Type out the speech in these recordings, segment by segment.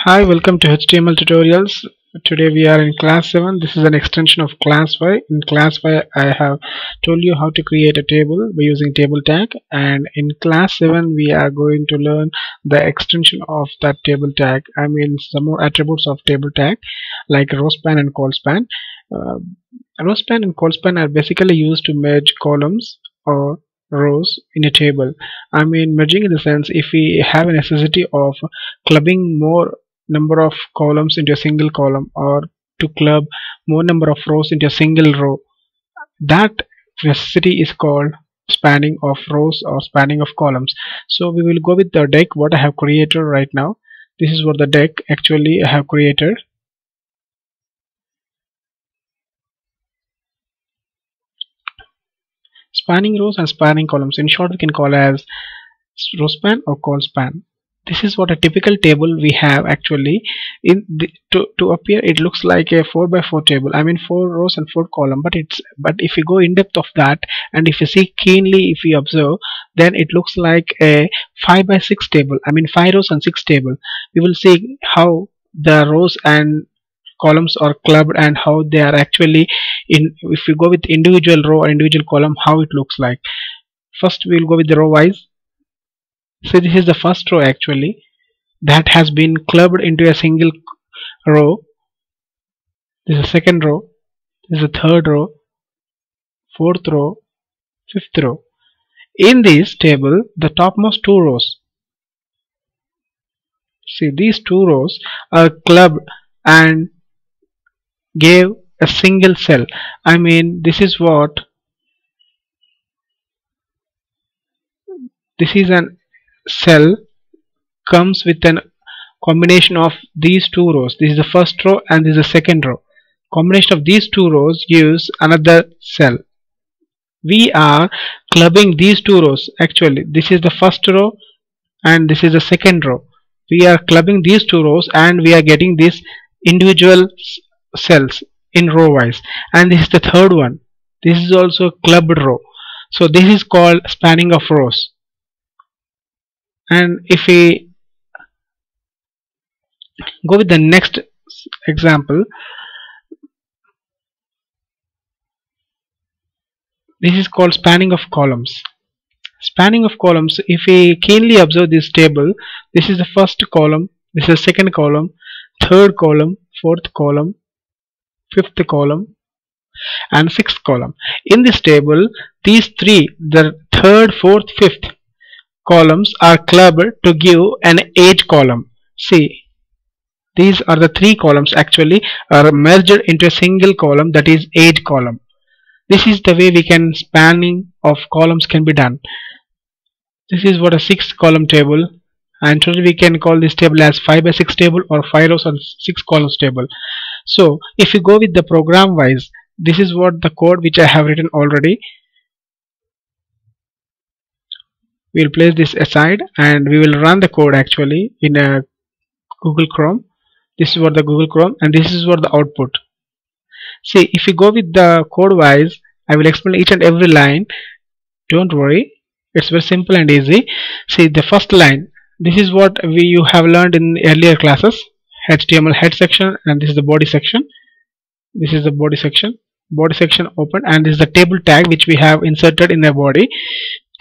Hi, welcome to HTML tutorials. Today we are in class 7. This is an extension of class 5. In class 5 I have told you how to create a table by using table tag, and in class 7 we are going to learn the extension of that table tag. I mean some more attributes of table tag like row span and col span. Uh, Row span and col span are basically used to merge columns or rows in a table. I mean merging in the sense if we have a necessity of clubbing more number of columns into a single column or to club more number of rows into a single row, that necessity is called spanning of rows or spanning of columns. So we will go with the deck what I have created right now. This is what the deck actually I have created. Spanning rows and spanning columns, in short we can call as row span or col span. This is what a typical table we have actually. To appear it looks like a 4 by 4 table. I mean 4 rows and 4 column, but if you go in depth of that and if you see keenly, if you observe, then it looks like a 5 by 6 table. I mean 5 rows and 6 table. We will see how the rows and columns are clubbed and how they are actually in. If you go with individual row or individual column, how it looks like. First we will go with the row wise. So this is the first row actually that has been clubbed into a single row. This is the second row. This is the third row, fourth row, fifth row. In this table, the topmost two rows, see these two rows are clubbed and gave a single cell. I mean this is an cell comes with an combination of these two rows. This is the first row and this is the second row. Combination of these two rows gives another cell. We are clubbing these two rows. Actually this is the first row and this is the second row. We are clubbing these two rows and we are getting these individual cells in row wise, and this is the third one. This is also clubbed row. So this is called spanning of rows. And if we go with the next example, this is called spanning of columns. Spanning of columns, if we keenly observe this table, this is the first column, this is the second column, third column, fourth column, fifth column and sixth column. In this table, these three, the third, fourth, fifth columns are clubbed to give an age column. See, these are the three columns actually are merged into a single column, that is age column. This is the way we can spanning of columns can be done. This is what a 6 column table, and today we can call this table as 5 by 6 table or 5 rows and 6 columns table. So if you go with the program wise, this is what the code which I have written already. We'll place this aside and we will run the code actually in a Google Chrome. This is what the Google Chrome, and this is what the output. See, if you go with the code wise, I will explain each and every line. Don't worry, it's very simple and easy. See the first line, this is what you have learned in earlier classes. HTML head section, and this is the body section. This is the body section open, and this is the table tag which we have inserted in the body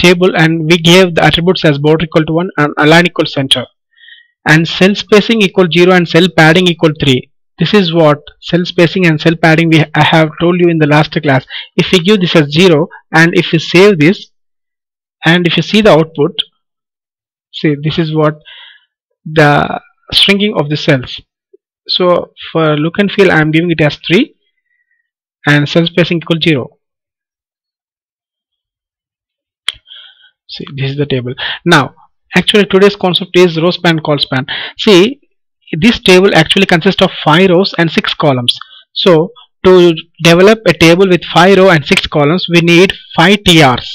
table, and we gave the attributes as border equal to 1 and align equal center, and cell spacing equal 0 and cell padding equal 3. This is what cell spacing and cell padding I have told you in the last class. If we give this as 0 and if you save this and if you see the output, see this is what the shrinking of the cells. So for look and feel I am giving it as 3 and cell spacing equal 0. See, this is the table. Now actually today's concept is row span col span. See, this table actually consists of 5 rows and 6 columns. So to develop a table with 5 rows and 6 columns, we need 5 TRs.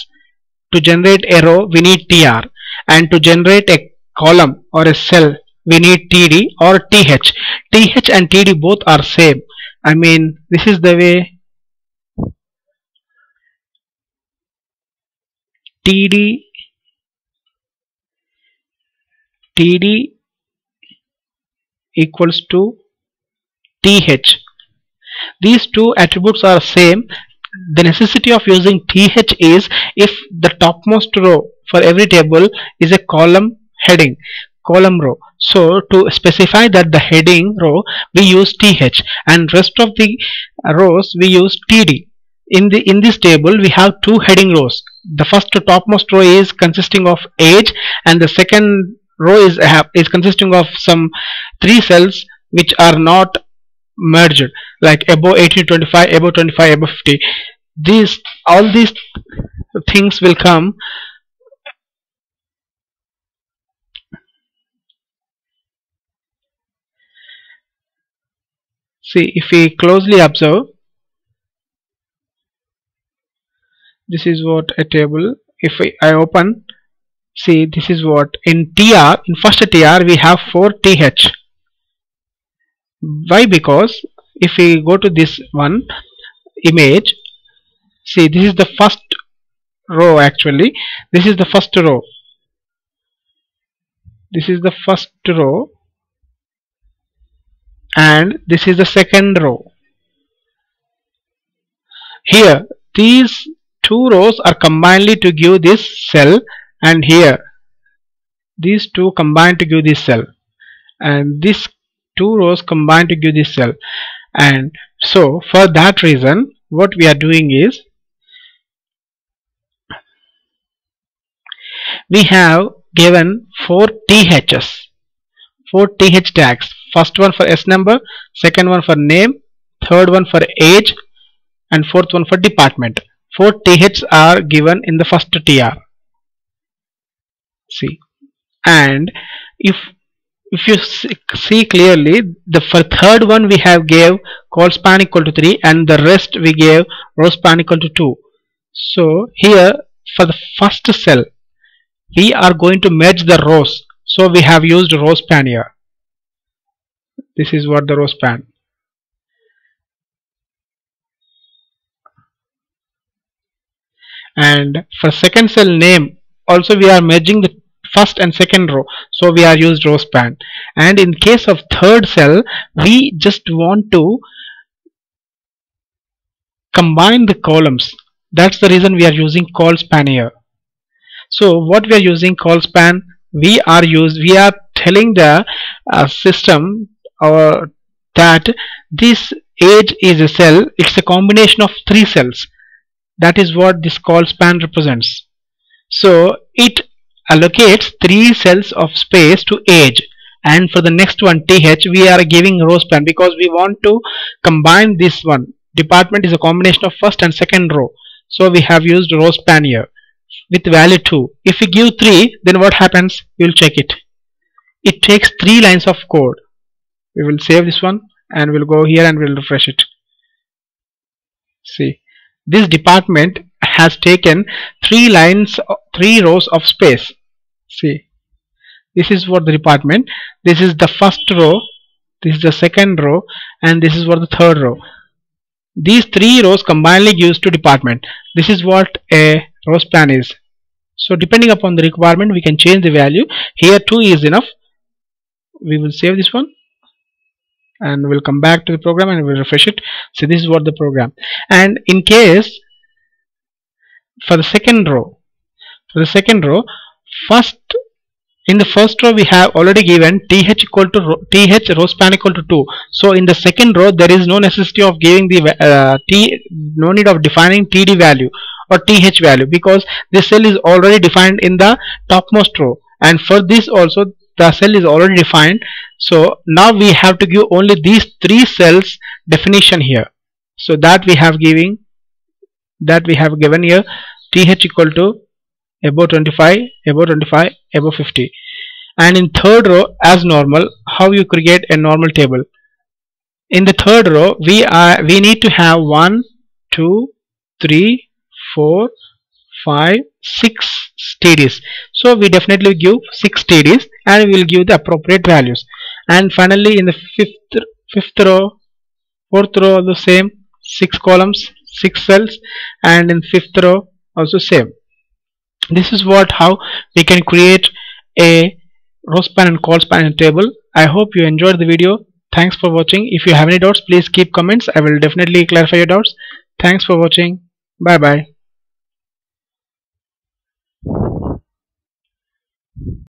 To generate a row we need TR, and to generate a column or a cell we need TD or TH. TH and TD both are same. I mean this is the way TD, TD equals to th. These two attributes are same. The necessity of using th is if the topmost row for every table is a column heading, column row. So to specify that the heading row we use th, and rest of the rows we use td. In this table we have two heading rows. The first topmost row is consisting of age, and the second row is consisting of some three cells which are not merged, like above 1825, above 25, above 50. These all these things will come. See, if we closely observe, this is what a table. If I open, see, this is what in tr, in first tr we have 4 th. Why? Because if we go to this one image, see, this is the first row. Actually, this is the first row, this is the first row, and this is the second row. Here these two rows are combined to give this cell, and here these two combine to give this cell, and these two rows combine to give this cell. And so for that reason what we are doing is, we have given 4 ths, 4 th tags. First one for s number, second one for name, third one for age, and fourth one for department. 4 ths are given in the first tr. See, and if you see clearly, the for third one we have gave col span equal to 3, and the rest we gave row span equal to 2. So here for the first cell we are going to merge the rows, so we have used row span here. This is what the row span. And for second cell name also we are merging the first and second row, so we are used row span. And in case of third cell we just want to combine the columns. That's the reason we are using col span here. So what we are using col span, we are telling the system that this age is a cell, it's a combination of 3 cells. That is what this col span represents. So it allocates 3 cells of space to age, and for the next one th we are giving row span because we want to combine this one. Department is a combination of first and second row, so we have used row span here with value 2. If we give 3, then what happens? We will check it. It takes 3 lines of code. We will save this one and we'll go here and we'll refresh it. See, this department has taken 3 rows of space. See, this is what the department, this is the first row, this is the second row, and this is what the third row. These 3 rows combinedly gives to department. This is what a row span is. So depending upon the requirement we can change the value. Here 2 is enough. We will save this one and we'll come back to the program and we'll refresh it. So this is what the program. And in case for the second row, first, in the first row we have already given th equal to th row span equal to 2. So in the second row there is no necessity of giving the no need of defining td value or th value, because this cell is already defined in the topmost row, and for this also the cell is already defined. So now we have to give only these 3 cells definition here. So that we have given here th equal to above 25, above 25, above 50. And in third row, as normal, how you create a normal table. In the third row we need to have 1, 2, 3, 4, 5, 6 TDs. So we definitely give 6 TDs and we will give the appropriate values. And finally in the fifth row, fourth row the same, 6 columns, 6 cells, and in fifth row also same. This is how we can create a row span and col span table, I hope you enjoyed the video. Thanks for watching. If you have any doubts, please keep comments. I will definitely clarify your doubts. Thanks for watching. Bye bye.